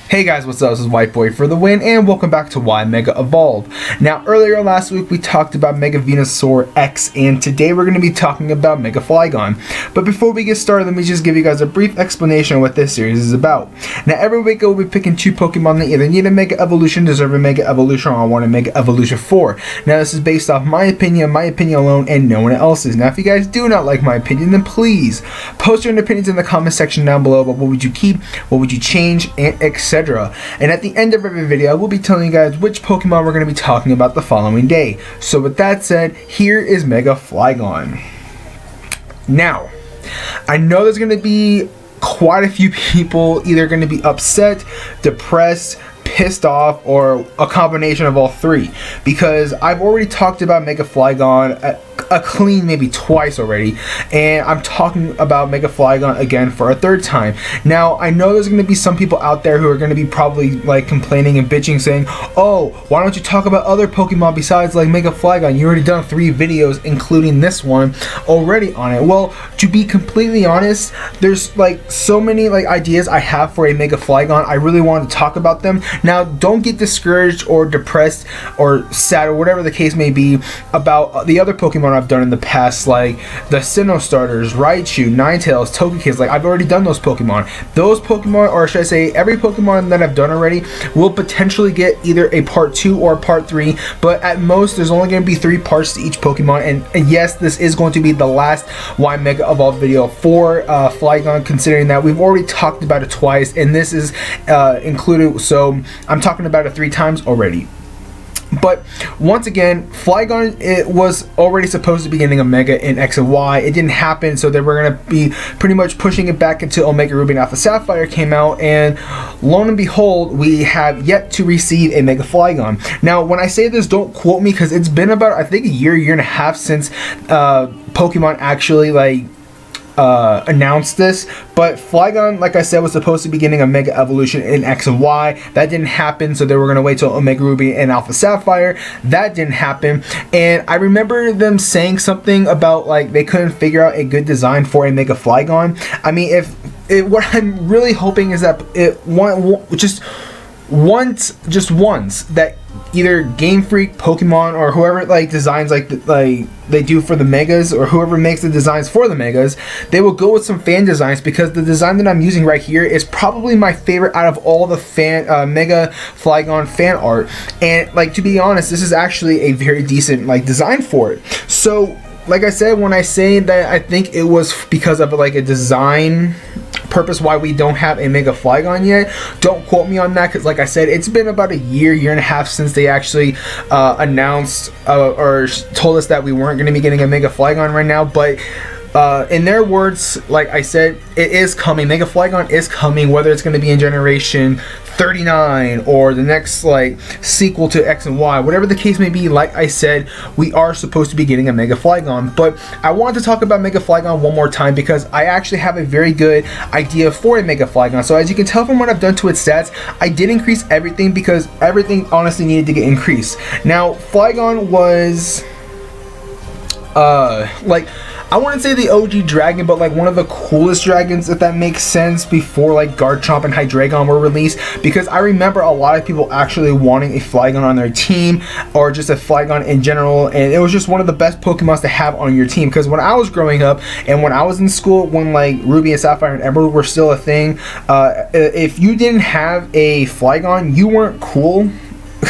Hey guys, what's up? This is White Boy for the win, and welcome back to Why Mega Evolved. Now, earlier last week we talked about Mega Venusaur X, and today we're going to be talking about Mega Flygon. But before we get started, let me just give you guys a brief explanation of what this series is about. Now, every week I will be picking two Pokemon that either need a Mega Evolution, deserve a Mega Evolution, or I want a Mega Evolution for. Now, this is based off my opinion alone, and no one else's. Now, if you guys do not like my opinion, then please post your opinions in the comment section down below about what would you keep, what would you change, and etc. And at the end of every video, I will be telling you guys which Pokemon we're going to be talking about the following day. So with that said, here is Mega Flygon. Now, I know there's going to be quite a few people either going to be upset, depressed, pissed off, or a combination of all three, because I've already talked about Mega Flygon a clean maybe twice already, and I'm talking about Mega Flygon again for a third time. Now, I know there's going to be some people out there who are going to be probably like complaining and bitching, saying, oh, why don't you talk about other Pokemon besides like Mega Flygon? You already done 3 videos including this one already on it. Well, to be completely honest, there's like so many like ideas I have for a Mega Flygon. I really want to talk about them. Now, don't get discouraged or depressed or sad or whatever the case may be about the other Pokemon I've done in the past, like the Sinnoh starters, Raichu, Ninetales, Togekiss. Like, I've already done those Pokemon. Those Pokemon, or should I say every Pokemon that I've done already, will potentially get either a part 2 or part 3, but at most there's only going to be 3 parts to each Pokemon, and yes, this is going to be the last Why Mega Evolved video for Flygon, considering that we've already talked about it twice, and this is included, so I'm talking about it 3 times already. But once again, Flygon, it was already supposed to be getting a Mega in X and Y. It didn't happen, so they were going to be pretty much pushing it back until Omega Ruby and Alpha Sapphire came out, and lo and behold, we have yet to receive a Mega Flygon. Now, when I say this, don't quote me, because it's been about, I think, a year and a half since Pokemon actually like announced this, but Flygon, like I said, was supposed to be getting a Mega Evolution in X and Y. That didn't happen, so they were going to wait till Omega Ruby and Alpha Sapphire. That didn't happen, and I remember them saying something about like they couldn't figure out a good design for a Mega Flygon. I mean, what I'm really hoping is that just once that either Game Freak, Pokemon, or whoever like designs like they do for the Megas, or whoever makes the designs for the Megas, they will go with some fan designs, because the design that I'm using right here is probably my favorite out of all the Mega Flygon fan art. And like, to be honest, this is actually a very decent like design for it. So like I said, when I say that I think it was because of like a design purpose why we don't have a Mega Flygon yet, don't quote me on that, because like I said, it's been about a year and a half since they actually announced or told us that we weren't going to be getting a Mega Flygon right now. But in their words, like I said, it is coming. Mega Flygon is coming, whether it's going to be in Generation 39 or the next like sequel to X and Y, whatever the case may be. Like I said, we are supposed to be getting a Mega Flygon. But I wanted to talk about Mega Flygon one more time, because I actually have a very good idea for a Mega Flygon. So as you can tell from what I've done to its stats, I did increase everything, because everything honestly needed to get increased. Now, Flygon was like, I wouldn't say the OG dragon, but like one of the coolest dragons, if that makes sense, before like Garchomp and Hydreigon were released, because I remember a lot of people actually wanting a Flygon on their team, or just a Flygon in general, and it was just one of the best Pokemons to have on your team. Because when I was growing up and when I was in school, when like Ruby and Sapphire and Emerald were still a thing, if you didn't have a Flygon, you weren't cool.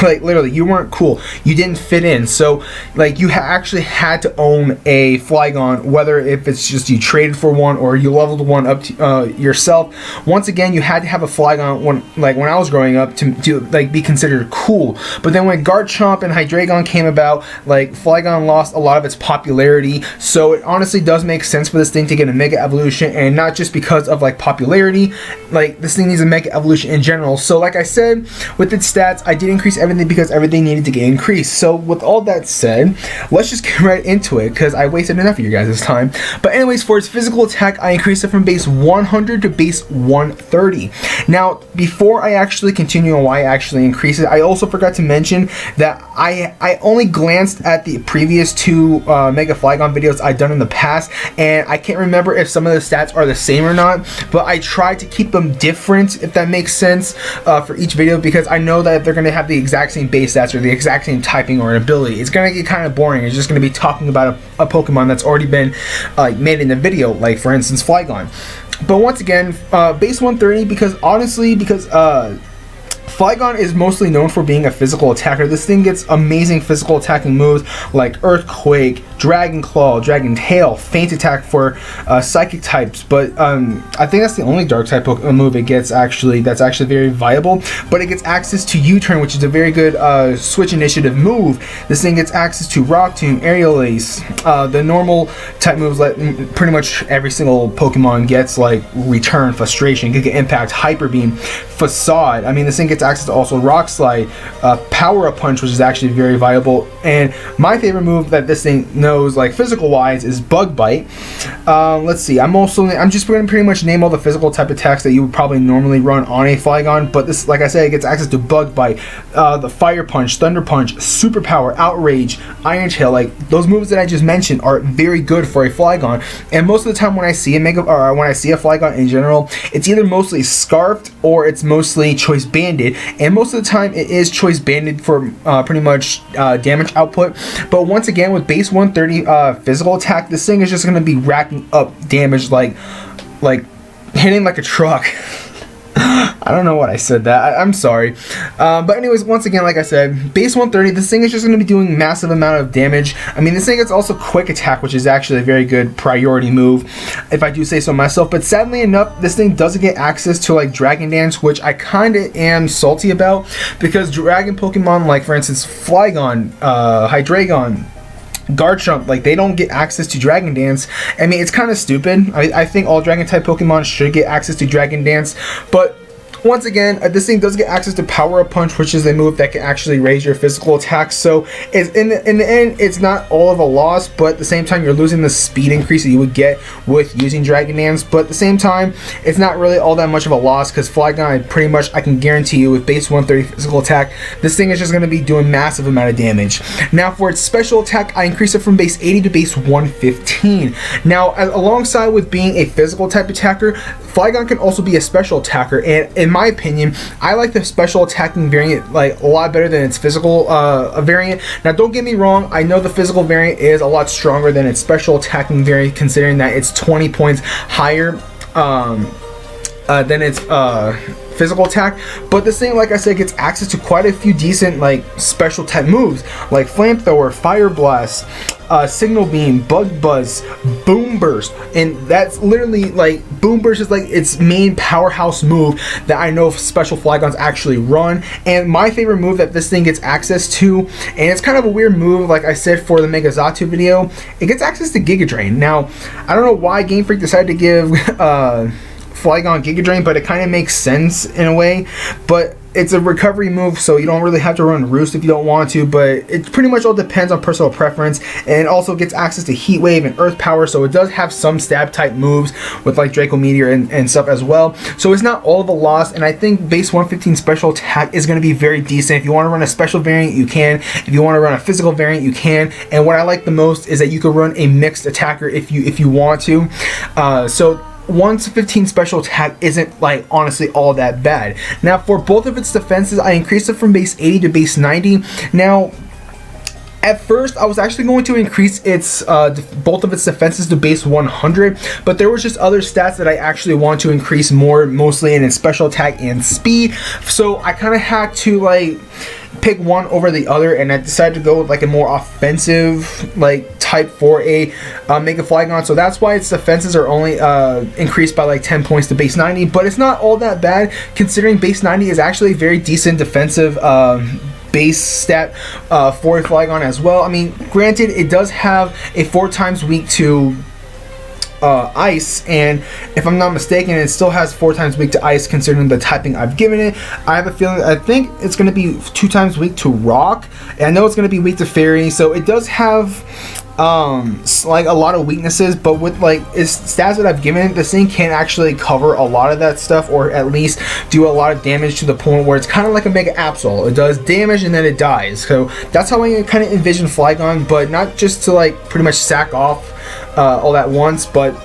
Like, literally, you weren't cool. You didn't fit in. So like, you actually had to own a Flygon, whether if it's just you traded for one or you leveled one up to yourself. Once again, you had to have a Flygon when I was growing up to like be considered cool. But then when Garchomp and Hydreigon came about, like, Flygon lost a lot of its popularity. So it honestly does make sense for this thing to get a Mega Evolution, and not just because of like popularity. Like, this thing needs a Mega Evolution in general. So like I said, with its stats, I did increase everything because everything needed to get increased. So with all that said, let's just get right into it because I wasted enough of you guys' time. But anyways, for its physical attack, I increased it from base 100 to base 130. Now, before I actually continue on why I actually increased it, I also forgot to mention that I only glanced at the previous two Mega Flygon videos I've done in the past, and I can't remember if some of the stats are the same or not, but I tried to keep them different, if that makes sense, for each video, because I know that if they're going to have the exact same base stats or the exact same typing or an ability, it's going to get kind of boring. It's just going to be talking about a Pokemon that's already been made in the video, like for instance Flygon. But once again, base 130, because honestly, Flygon is mostly known for being a physical attacker. This thing gets amazing physical attacking moves like Earthquake, Dragon Claw, Dragon Tail, Feint Attack for Psychic types. But I think that's the only Dark type move it gets that's actually very viable. But it gets access to U-Turn, which is a very good Switch Initiative move. This thing gets access to Rock Tomb, Aerial Ace, the normal type moves that pretty much every single Pokemon gets, like Return, Frustration, Giga Impact, Hyper Beam, Facade. I mean, this thing gets access to also Rock Slide, Power Up Punch, which is actually very viable, and my favorite move that this thing knows, like physical wise, is Bug Bite. Let's see, I'm just going to pretty much name all the physical type attacks that you would probably normally run on a Flygon, but this, like I said, it gets access to Bug Bite, the Fire Punch, Thunder Punch, Superpower, Outrage, Iron Tail. Like those moves that I just mentioned are very good for a Flygon, and most of the time when I see a Flygon in general, it's either mostly Scarfed or it's mostly Choice Banded. And most of the time it is Choice Banded for pretty much damage output. But once again, with base 130 physical attack, this thing is just going to be racking up damage like hitting like a truck. I don't know what I said that. I'm sorry. But anyways, once again, like I said, base 130, this thing is just going to be doing massive amount of damage. I mean, this thing gets also Quick Attack, which is actually a very good priority move, if I do say so myself. But sadly enough, this thing doesn't get access to like Dragon Dance, which I kind of am salty about, because Dragon Pokemon, like for instance Flygon, Hydreigon, Garchomp, like they don't get access to Dragon Dance. I mean, it's kind of stupid. I think all Dragon type Pokemon should get access to Dragon Dance, but once again, this thing does get access to Power Up Punch, which is a move that can actually raise your physical attack. So in the end, it's not all of a loss, but at the same time, you're losing the speed increase that you would get with using Dragon Dance. But at the same time, it's not really all that much of a loss, because Flygon, I can guarantee you, with base 130 physical attack, this thing is just going to be doing massive amount of damage. Now for its special attack, I increase it from base 80 to base 115. Now, alongside with being a physical type attacker, Flygon can also be a special attacker, and in my opinion, I like the special attacking variant like a lot better than its physical variant. Now, don't get me wrong, I know the physical variant is a lot stronger than its special attacking variant, considering that it's 20 points higher than its physical attack. But this thing, like I said, gets access to quite a few decent like special type moves like Flamethrower, Fire Blast, Signal Beam, Bug Buzz, Boom Burst, and that's literally like Boom Burst is like its main powerhouse move that I know special Flygons actually run. And my favorite move that this thing gets access to, and it's kind of a weird move, like I said for the Mega Xatu video, it gets access to Giga Drain. Now, I don't know why Game Freak decided to give Flygon Giga Drain, but it kind of makes sense in a way. But it's a recovery move, so you don't really have to run Roost if you don't want to, but it pretty much all depends on personal preference. And it also gets access to Heat Wave and Earth Power, so it does have some stab type moves with like Draco Meteor and stuff as well. So it's not all of a loss, and I think base 115 special attack is going to be very decent. If you want to run a special variant, you can. If you want to run a physical variant, you can. And what I like the most is that you can run a mixed attacker if you want to. So 115 special attack isn't like honestly all that bad. Now for both of its defenses, I increased it from base 80 to base 90. Now at first I was actually going to increase its both of its defenses to base 100, but there was just other stats that I actually want to increase more, mostly in its special attack and speed. So I kind of had to like pick one over the other, and I decided to go with like a more offensive like type for a Mega Flygon. So that's why its defenses are only increased by like 10 points to base 90, but it's not all that bad considering base 90 is actually a very decent defensive base stat for a Flygon as well. I mean, granted, it does have a 4 times weak to ice, and if I'm not mistaken, it still has 4 times weak to ice considering the typing I've given it. I have a feeling, I think it's going to be 2 times weak to rock, and I know it's going to be weak to fairy, so it does have like a lot of weaknesses, but with like its stats that I've given it, this thing can actually cover a lot of that stuff, or at least do a lot of damage to the point where it's kind of like a Mega Absol. It does damage and then it dies. So that's how I kind of envision Flygon, but not just to like pretty much sack off all at once, but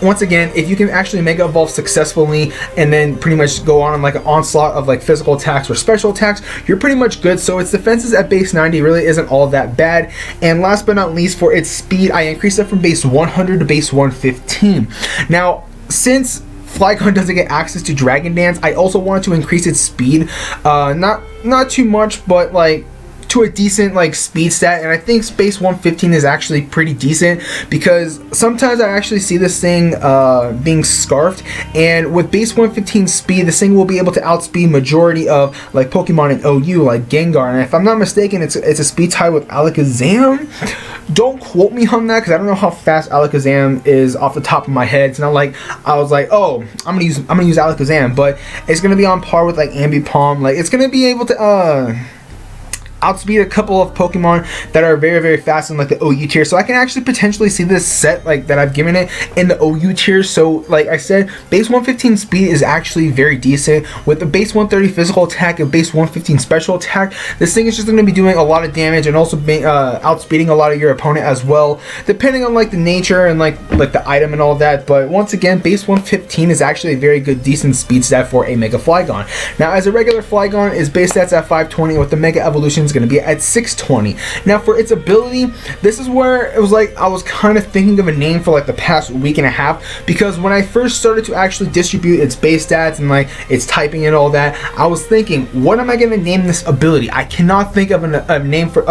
once again, if you can actually Mega Evolve successfully and then pretty much go on like an onslaught of like physical attacks or special attacks, you're pretty much good. So its defenses at base 90 really isn't all that bad. And last but not least, for its speed, I increased it from base 100 to base 115. Now, since Flygon doesn't get access to Dragon Dance, I also wanted to increase its speed. Not too much, but like to a decent like speed stat, and I think base 115 is actually pretty decent, because sometimes I actually see this thing being scarfed, and with base 115 speed, this thing will be able to outspeed majority of like Pokemon in OU like Gengar, and if I'm not mistaken, it's a speed tie with Alakazam. Don't quote me on that, because I don't know how fast Alakazam is off the top of my head. It's not like I was like, oh, I'm gonna use Alakazam, but it's gonna be on par with like Ambipom. Like, it's gonna be able to outspeed a couple of Pokemon that are very, very fast in like the OU tier. So I can actually potentially see this set like that I've given it in the OU tier. So like I said, base 115 speed is actually very decent. With the base 130 physical attack and base 115 special attack, this thing is just going to be doing a lot of damage and also outspeeding a lot of your opponent as well, depending on like the nature and like the item and all that. But once again, base 115 is actually a very good, decent speed stat for a Mega Flygon. Now, as a regular Flygon, is base stats at 520, with the Mega Evolutions going to be at 620. Now, for its ability, this is where it was like I was kind of thinking of a name for like the past week and a half, because when I first started to actually distribute its base stats and like its typing and all that, I was thinking, what am I going to name this ability? I cannot think of a name for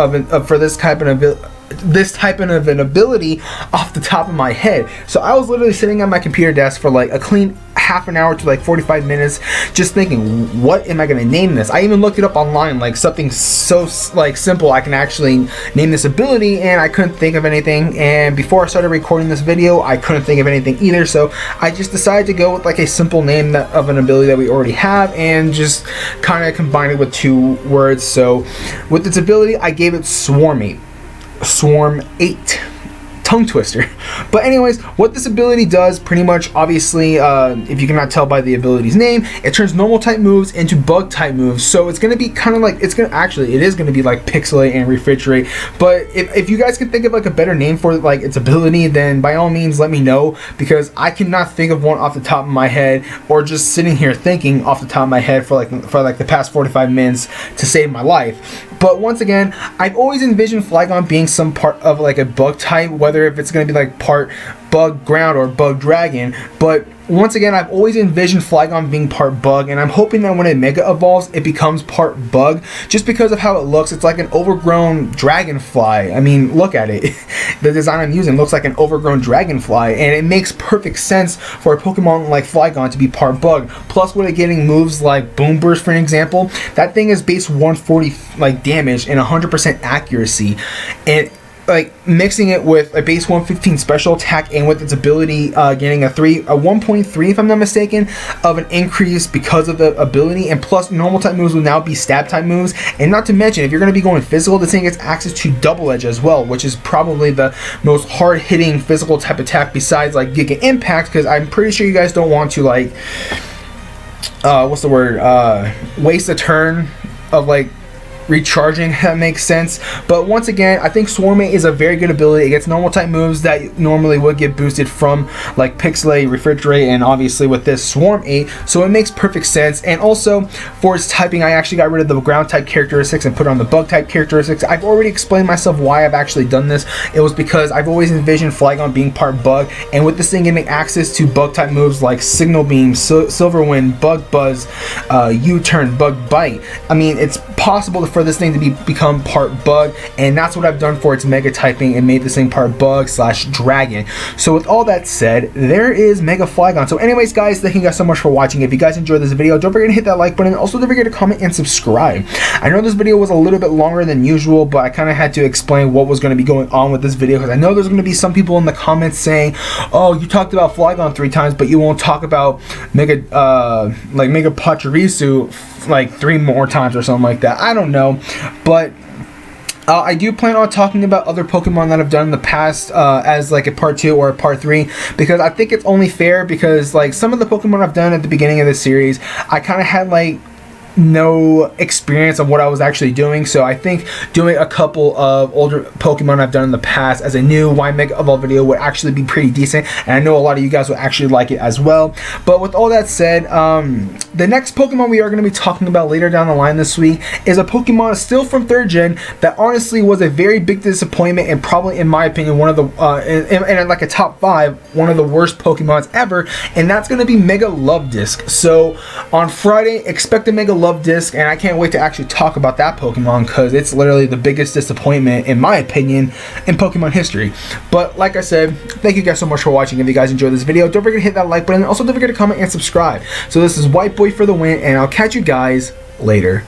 this type of an ability off the top of my head. So I was literally sitting at my computer desk for like a clean half an hour to like 45 minutes just thinking, what am I going to name this? I even looked it up online, like something so like simple I can actually name this ability, and I couldn't think of anything. And before I started recording this video, I couldn't think of anything either, so I just decided to go with like a simple name of an ability that we already have and just kind of combine it with 2 words. So with its ability, I gave it Swarm 8. Swarm 8. Tongue twister. But anyways, what this ability does, pretty much, obviously, if you cannot tell by the ability's name, it turns normal type moves into bug type moves. So it's going to be kind of like, it is going to be like Pixelate and Refrigerate. But if you guys can think of like a better name for like its ability, then by all means let me know, because I cannot think of one off the top of my head, or just sitting here thinking off the top of my head for like the past 45 minutes to save my life. But once again, I've always envisioned Flygon being some part of like a bug type, whether if it's going to be like part bug ground or bug dragon. But once again, I've always envisioned Flygon being part bug, and I'm hoping that when it Mega Evolves, it becomes part bug, just because of how it looks. It's like an overgrown dragonfly. I mean, look at it. The design I'm using looks like an overgrown dragonfly, and it makes perfect sense for a Pokemon like Flygon to be part bug. Plus, with it getting moves like Boom Burst, for an example, that thing is base 140 like damage and 100% accuracy, and like mixing it with a base 115 special attack, and with its ability getting a 1.3 if I'm not mistaken of an increase because of the ability, and plus normal type moves will now be stab type moves. And not to mention, if you're going to be going physical, this thing gets access to Double Edge as well, which is probably the most hard hitting physical type attack besides like Giga Impact, because I'm pretty sure you guys don't want to like waste a turn of like recharging, if that makes sense. But once again, I think Swarm 8 is a very good ability. It gets normal type moves that normally would get boosted from like Pixelate, Refrigerate, and obviously with this Swarm 8, so it makes perfect sense. And also for its typing, I actually got rid of the ground type characteristics and put on the bug type characteristics. I've already explained myself why I've actually done this. It was because I've always envisioned Flygon being part bug, and with this thing getting access to bug type moves like Signal Beam, Silver Wind, Bug Buzz, U-Turn, Bug Bite, I mean, it's possible to for this thing to become part bug, and that's what I've done for its mega typing and made this thing part bug / dragon. So with all that said, there is Mega Flygon. So anyways guys, thank you guys so much for watching. If you guys enjoyed this video, don't forget to hit that like button. Also don't forget to comment and subscribe. I know this video was a little bit longer than usual, but I kind of had to explain what was going to be going on with this video, because I know there's going to be some people in the comments saying, oh, you talked about Flygon 3 times, but you won't talk about Mega Pachirisu like 3 more times or something like that. I don't know, but I do plan on talking about other Pokemon that I've done in the past as like a part 2 or a part 3, because I think it's only fair, because like some of the Pokemon I've done at the beginning of this series, I kind of had like no experience of what I was actually doing. So I think doing a couple of older Pokemon I've done in the past as a new Y Mega Evolve video would actually be pretty decent, and I know a lot of you guys will actually like it as well. But with all that said, the next Pokemon we are going to be talking about later down the line this week is a Pokemon still from 3rd gen that honestly was a very big disappointment, and probably in my opinion one of the in like a top 5 one of the worst Pokemons ever, and that's going to be Mega Luvdisc. So on Friday, expect a Mega Luvdisc, and I can't wait to actually talk about that Pokemon, because it's literally the biggest disappointment in my opinion in Pokemon history. But like I said, thank you guys so much for watching. If you guys enjoyed this video, don't forget to hit that like button, and also don't forget to comment and subscribe. So this is White Boy for the win, and I'll catch you guys later.